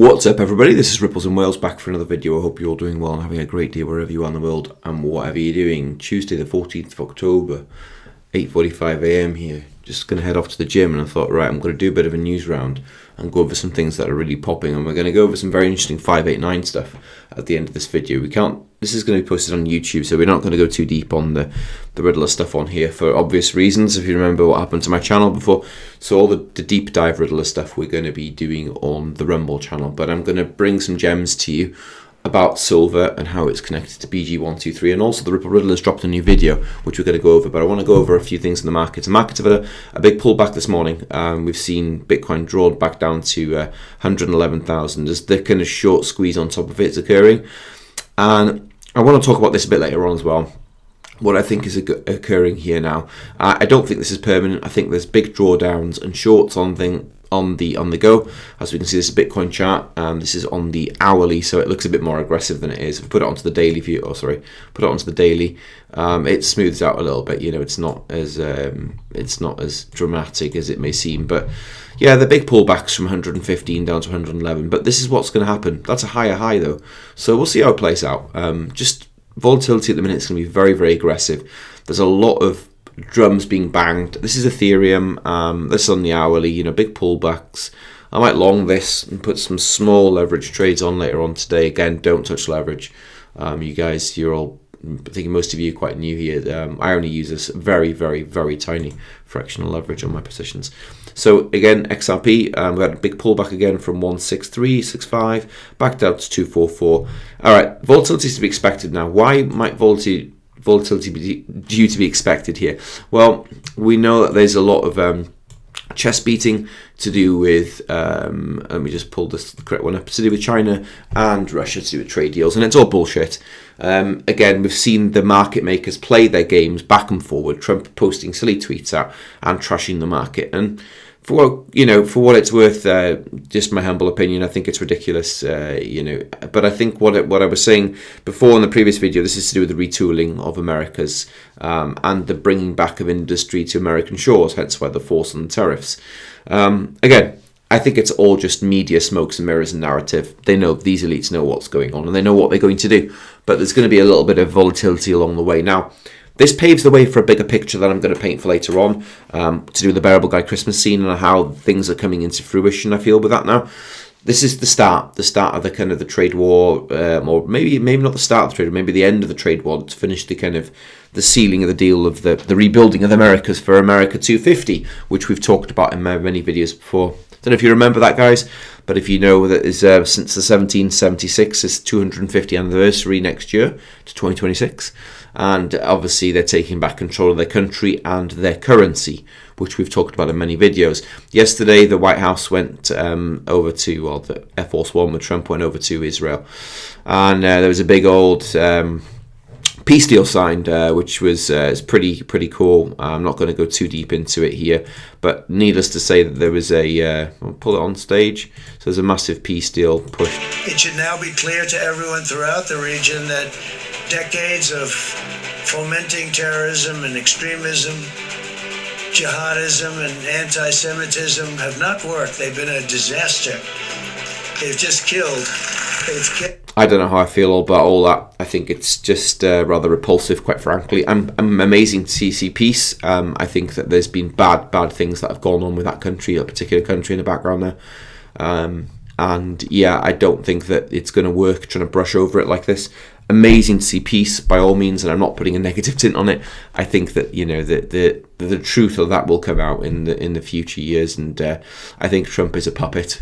What's up, everybody? This is Ripples in Wales back for another video. I hope you're all doing well and having a great day wherever you are in the world and whatever you're doing. Tuesday the 14th of October, 8:45 AM here. Just going to head off to the gym, and I thought, right, I'm going to do a bit of a news round and go over some things that are really popping, and we're going to go over some very interesting 589 stuff at the end of this video. This is going to be posted on YouTube, so we're not going to go too deep on the Riddler stuff on here for obvious reasons, if you remember what happened to my channel before. So all the deep dive Riddler stuff we're going to be doing on the Rumble channel, but I'm going to bring some gems to you about silver and how it's connected to BG123, and also the Ripple Riddler's dropped a new video which we're going to go over, but I want to go over a few things in the markets. The markets have had a big pullback this morning. We've seen Bitcoin drawn back down to 111,000 as the kind of short squeeze on top of it is occurring, and I want to talk about this a bit later on as well, what I think is occurring here now. I don't think this is permanent. I think there's big drawdowns and shorts on the go. As we can see, this is a Bitcoin chart. This is on the hourly, so it looks a bit more aggressive than it is. If we put it onto the daily view, put it onto the daily, it smooths out a little bit. You know, it's not as dramatic as it may seem, but yeah, the big pullbacks from 115 down to 111. But this is what's going to happen. That's a higher high though, so we'll see how it plays out. Just volatility at the minute is going to be very, very aggressive. There's a lot of drums being banged. This is Ethereum. This is on the hourly. You know, big pullbacks. I might long this and put some small leverage trades on later on today. Again, don't touch leverage. You guys, you're all, I think most of you are quite new here. I only use this very, very, very tiny fractional leverage on my positions. So again, XRP, we had a big pullback again from 163.65 back down to 244. All right, volatility is to be expected now. Why might volatility be due to be expected here? Well, we know that there's a lot of chest beating to do with, let me just pull this the correct one up, to do with China and Russia, to do with trade deals, and it's all bullshit. Again, we've seen the market makers play their games back and forward, Trump posting silly tweets out and trashing the market, and for what it's worth, just my humble opinion, I think it's ridiculous, but I think what I was saying before in the previous video, this is to do with the retooling of America's and the bringing back of industry to American shores, hence why the force on the tariffs. Again, I think it's all just media smokes and mirrors and narrative. They know, these elites know what's going on and they know what they're going to do, but there's going to be a little bit of volatility along the way. Now, this paves the way for a bigger picture that I'm going to paint for later on, to do with the Bearable Guy Christmas scene and how things are coming into fruition, I feel, with that now. This is the start of the kind of the trade war, or maybe not the start of the trade war, maybe the end of the trade war, to finish the kind of the sealing of the deal of the rebuilding of the Americas for America 250, which we've talked about in many videos before. Don't know if you remember that, guys, but if you know that is since the 1776, it's 250th anniversary next year to 2026, and obviously they're taking back control of their country and their currency, which we've talked about in many videos. Yesterday, the White House went over to, well, the Air Force One with Trump went over to Israel, and there was a big old peace deal signed, which was pretty cool. I'm not going to go too deep into it here, but needless to say that there was I'll pull it on stage. So there's a massive peace deal pushed. It should now be clear to everyone throughout the region that decades of fomenting terrorism and extremism, jihadism and anti-Semitism have not worked. They've been a disaster. They've just killed. I don't know how I feel about all that. I think it's just rather repulsive, quite frankly. I'm amazing to see peace. I think that there's been bad things that have gone on with that country, a particular country in the background there. And yeah, I don't think that it's going to work trying to brush over it like this. Amazing to see peace, by all means, and I'm not putting a negative tint on it. I think that, you know, the truth of that will come out in the future years, and I think Trump is a puppet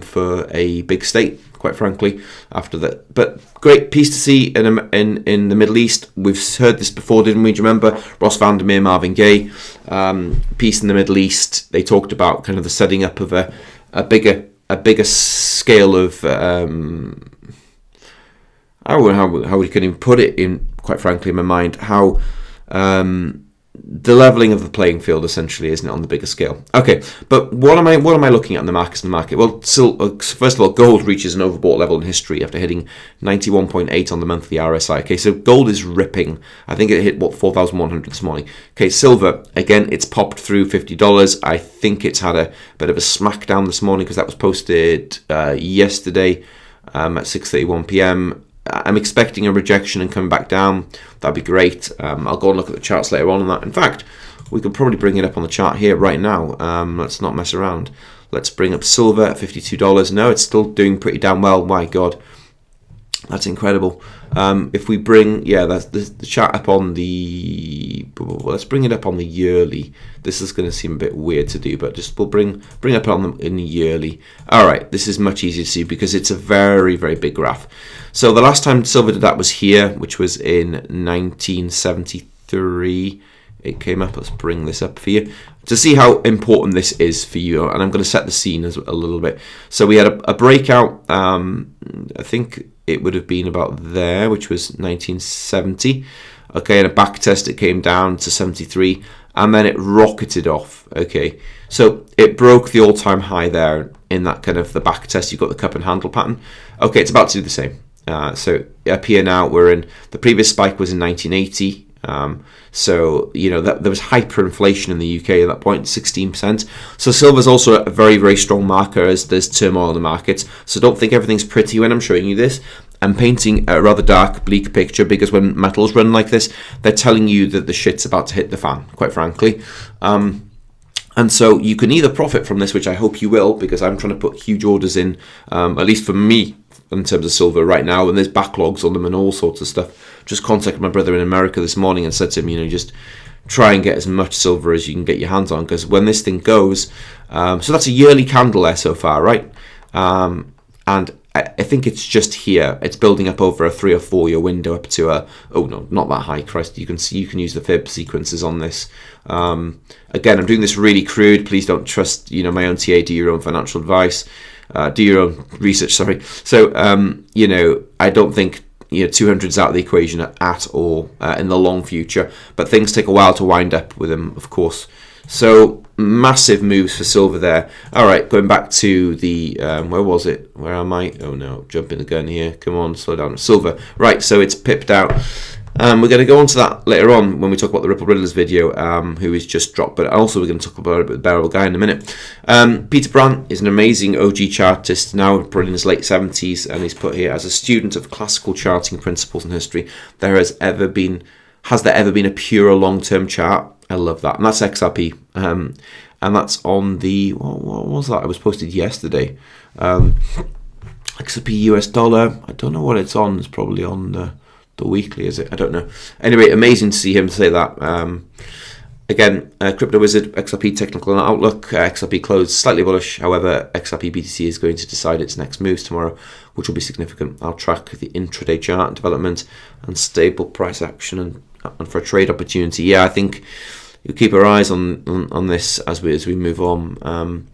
for a big state, quite frankly, after that. But great peace to see in the Middle East. We've heard this before, didn't we? Do you remember Ross Vandermeer, Marvin Gaye? Peace in the Middle East. They talked about kind of the setting up of a bigger scale of I don't know how we can even put it in, quite frankly, in my mind, how the leveling of the playing field, essentially, isn't it, on the bigger scale? Okay, but what am I looking at in the market? Well, first of all, gold reaches an overbought level in history after hitting 91.8 on the monthly RSI. Okay, so gold is ripping. I think it hit 4,100 this morning. Okay, silver, again, it's popped through $50. I think it's had a bit of a smackdown this morning because that was posted yesterday at 6:31 p.m. I'm expecting a rejection and coming back down. That'd be great. I'll go and look at the charts later on that. In fact, we could probably bring it up on the chart here right now. Let's not mess around. Let's bring up silver at $52. No, it's still doing pretty damn well. My God, that's incredible. If we bring, that's the chart up on the, let's bring it up on the yearly. This is going to seem a bit weird to do, but we'll bring up on in the yearly. All right, this is much easier to see because it's a very, very big graph. So the last time silver did that was here, which was in 1973. It came up. Let's bring this up for you to see how important this is for you. And I'm going to set the scene as a little bit. So we had a breakout. I think it would have been about there, which was 1970. Okay, and a back test, it came down to 73, and then it rocketed off. Okay, so it broke the all-time high there in that kind of the back test. You've got the cup and handle pattern. Okay, it's about to do the same. So up here now, we're in, the previous spike was in 1980. So, you know, that there was hyperinflation in the UK at that point, 16%. So silver's also a very, very strong marker as there's turmoil in the markets. So don't think everything's pretty when I'm showing you this. I'm painting a rather dark, bleak picture because when metals run like this, they're telling you that the shit's about to hit the fan, quite frankly. And so you can either profit from this, which I hope you will, because I'm trying to put huge orders in, at least for me, in terms of silver right now, and there's backlogs on them and all sorts of stuff. Just contacted my brother in America this morning and said to him, you know, just try and get as much silver as you can get your hands on, because when this thing goes, so that's a yearly candle there so far, right? And I think it's just here. It's building up over a 3 or 4 year window up to a, oh no, not that high, Christ. You can see, you can use the fib sequences on this. Again, I'm doing this really crude. Please don't trust, you know, my own TA. Do your own financial advice. Do your own research, sorry. So, you know, I don't think, you know, 200's out of the equation at all in the long future, but things take a while to wind up with them, of course. So massive moves for silver there. All right, going back to the, where was it? Where am I? Oh no, jumping the gun here. Come on, slow down. Silver. Right, so it's pipped out. We're going to go on to that later on when we talk about the Ripple Riddler's video, who is just dropped, but also we're going to talk about the bearable guy in a minute. Peter Brandt is an amazing OG chartist, now probably in his late 70s, and he's put here, as a student of classical charting principles and history, has there ever been a purer long-term chart? I love that. And that's XRP. And that's on the, what was that? It was posted yesterday. XRP US dollar. I don't know what it's on. It's probably on the weekly, is it? I don't know. Anyway, amazing to see him say that. Again, Crypto Wizard, XRP technical outlook. XRP closed slightly bullish. However, XRP BTC is going to decide its next moves tomorrow, which will be significant. I'll track the intraday chart development and stable price action and for a trade opportunity. Yeah, I think you'll keep our eyes on this as we move on.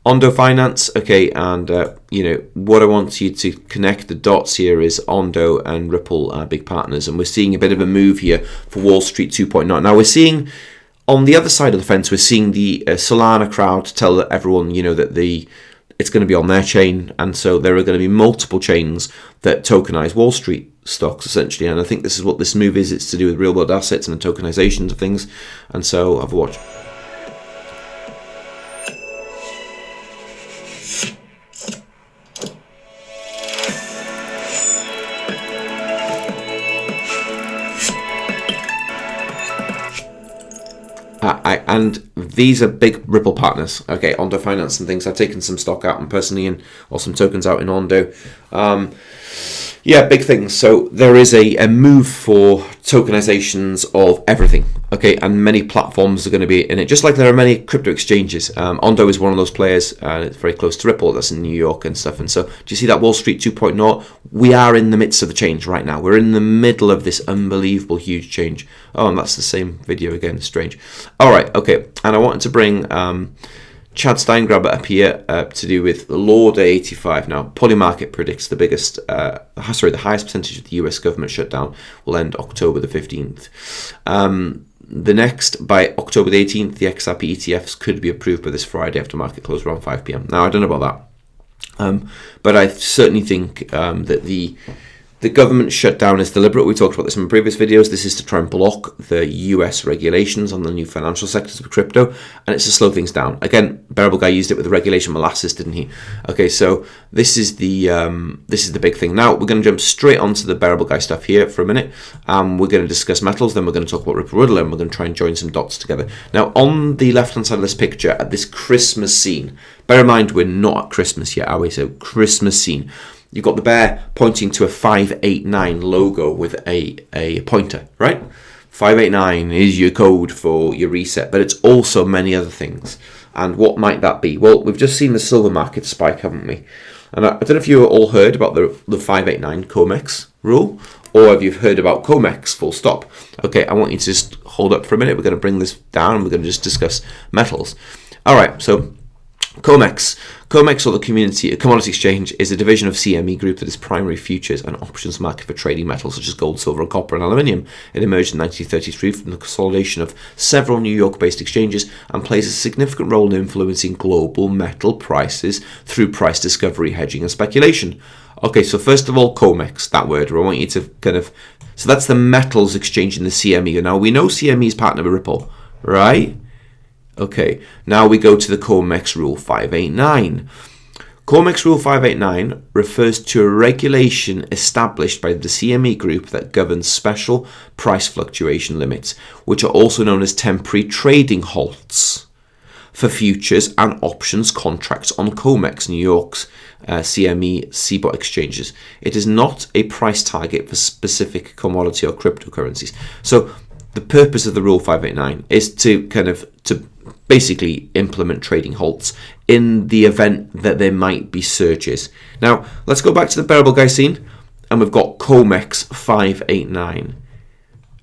Ondo Finance, okay, and you know what I want you to connect the dots here is Ondo and Ripple are big partners, and we're seeing a bit of a move here for Wall Street 2.0. Now we're seeing on the other side of the fence, we're seeing the Solana crowd tell everyone, you know, that it's going to be on their chain, and so there are going to be multiple chains that tokenize Wall Street stocks essentially, and I think this is what this move is. It's to do with real world assets and the tokenizations of things, and so have a watch. And these are big Ripple partners, okay, Ondo Finance and things. I've taken some stock out and personally, or some tokens out in Ondo. Yeah, big things. So there is a move for tokenizations of everything, okay, and many platforms are going to be in it, just like there are many crypto exchanges. Ondo is one of those players, and it's very close to Ripple. That's in New York and stuff. And so, do you see that Wall Street 2.0? We are in the midst of the change right now. We're in the middle of this unbelievable, huge change. Oh, and that's the same video again. Strange. All right, okay. And I wanted to bring Chad Steingraber up here to do with Lord 85. Now, Polymarket predicts the highest percentage of the US government shutdown will end October the 15th. The next, by October the 18th, the XRP ETFs could be approved by this Friday after market close around 5 p.m. Now, I don't know about that, but I certainly think that the government shutdown is deliberate. We talked about this in previous videos. This is to try and block the US regulations on the new financial sectors of crypto, and it's to slow things down. Again, Bearable Guy used it with the regulation molasses, didn't he? Okay, so this is the big thing. Now we're going to jump straight onto the Bearable Guy stuff here for a minute. We're going to discuss metals, then we're going to talk about Ripple Ridder, and we're going to try and join some dots together. Now, on the left-hand side of this picture, at this Christmas scene, bear in mind we're not at Christmas yet, are we? So Christmas scene. You've got the bear pointing to a 589 logo with a pointer, right? 589 is your code for your reset, but it's also many other things. And what might that be? Well, we've just seen the silver market spike, haven't we? And I don't know if you all heard about the 589 COMEX rule, or have you heard about COMEX full stop? Okay, I want you to just hold up for a minute. We're going to bring this down and we're going to just discuss metals. All right, so COMEX, or the Commodity Exchange, is a division of CME Group that is primary futures and options market for trading metals such as gold, silver, copper, and aluminium. It emerged in 1933 from the consolidation of several New York-based exchanges and plays a significant role in influencing global metal prices through price discovery, hedging, and speculation. Okay, so first of all, COMEX, that word, I want you to so that's the metals exchange in the CME. Now, we know CME is partnered with Ripple, right? Okay, now we go to the COMEX Rule 589. COMEX Rule 589 refers to a regulation established by the CME Group that governs special price fluctuation limits, which are also known as temporary trading halts, for futures and options contracts on COMEX, New York's CME CBOT exchanges. It is not a price target for specific commodity or cryptocurrencies. So the purpose of the Rule 589 is to basically implement trading halts in the event that there might be surges. Now, let's go back to the Bearable Guy scene, and we've got COMEX 589.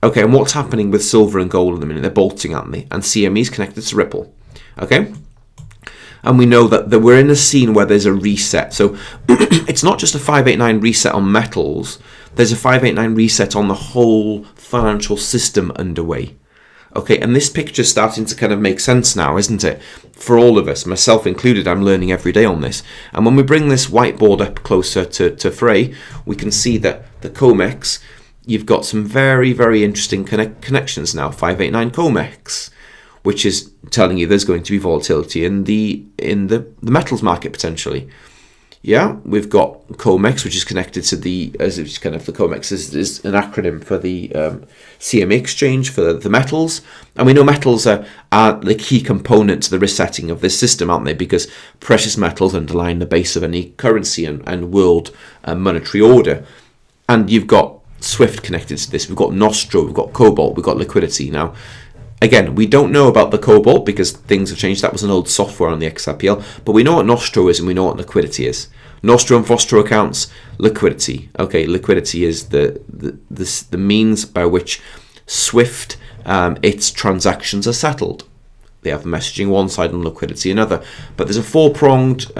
Okay, and what's happening with silver and gold at the minute? They're bolting, aren't they? And CME is connected to Ripple. Okay? And we know that we're in a scene where there's a reset. So it's not just a 589 reset on metals. There's a 589 reset on the whole financial system underway. Okay, and this picture's starting to kind of make sense now, isn't it? For all of us, myself included, I'm learning every day on this. And when we bring this whiteboard up closer to Frey, we can see that the COMEX, you've got some very, very interesting connections now. 589 COMEX, which is telling you there's going to be volatility in the metals market potentially. Yeah, we've got COMEX, which is connected to the COMEX is an acronym for the CME exchange for the metals. And we know metals are the key component to the resetting of this system, aren't they? Because precious metals underlie the base of any currency and world monetary order. And you've got SWIFT connected to this. We've got Nostro, we've got Cobalt, we've got liquidity. Now, again, we don't know about the Cobalt because things have changed. That was an old software on the XRPL. But we know what Nostro is and we know what liquidity is. Nostro and Vostro accounts, liquidity. Okay, liquidity is the means by which SWIFT, its transactions are settled. They have messaging one side and liquidity another. But there's a four-pronged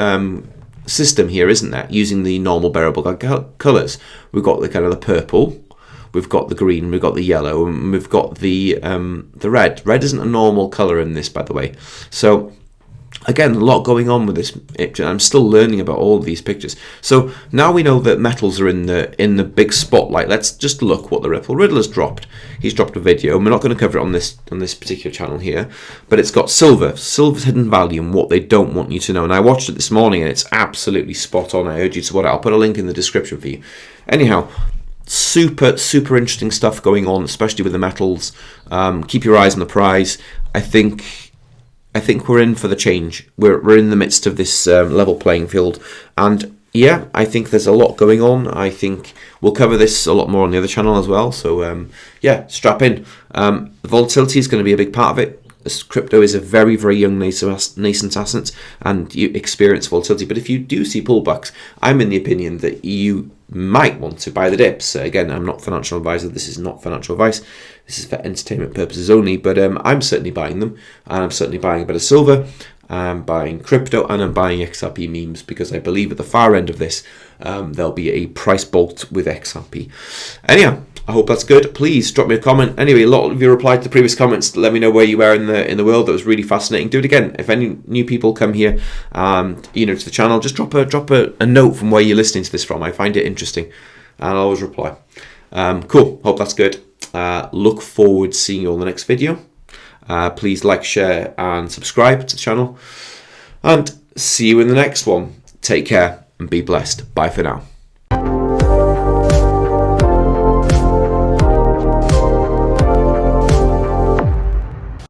system here, isn't there? Using the normal Bearable Guy colours. We've got the kind of the purple. We've got the green, we've got the yellow, and we've got the red. Red isn't a normal colour in this, by the way. So, again, a lot going on with this picture. I'm still learning about all of these pictures. So now we know that metals are in the big spotlight. Let's just look what the Ripple Ridder has dropped. He's dropped a video, and we're not going to cover it on this particular channel here, but it's got silver's hidden value and what they don't want you to know. And I watched it this morning, and it's absolutely spot on. I urge you to watch it. I'll put a link in the description for you. Anyhow. Super interesting stuff going on, especially with the metals. Keep your eyes on the prize. I think we're in for the change. We're in the midst of this level playing field, and yeah, I think there's a lot going on. I think we'll cover this a lot more on the other channel as well. So yeah, strap in. The volatility is going to be a big part of it. This crypto is a very, very young nascent asset, and you experience volatility. But if you do see pullbacks, I'm in the opinion that you might want to buy the dips. Again, I'm not a financial advisor. This is not financial advice. This is for entertainment purposes only. But I'm certainly buying them, and I'm certainly buying a bit of silver. I'm buying crypto, and I'm buying XRP memes because I believe at the far end of this, there'll be a price bolt with XRP. Anyhow, I hope that's good. Please drop me a comment. Anyway, a lot of you replied to the previous comments. Let me know where you were in the world. That was really fascinating. Do it again. If any new people come here, to the channel, just drop a note from where you're listening to this from. I find it interesting, and I'll always reply. Cool. Hope that's good. Look forward to seeing you on the next video. Please like, share, and subscribe to the channel. And see you in the next one. Take care and be blessed. Bye for now.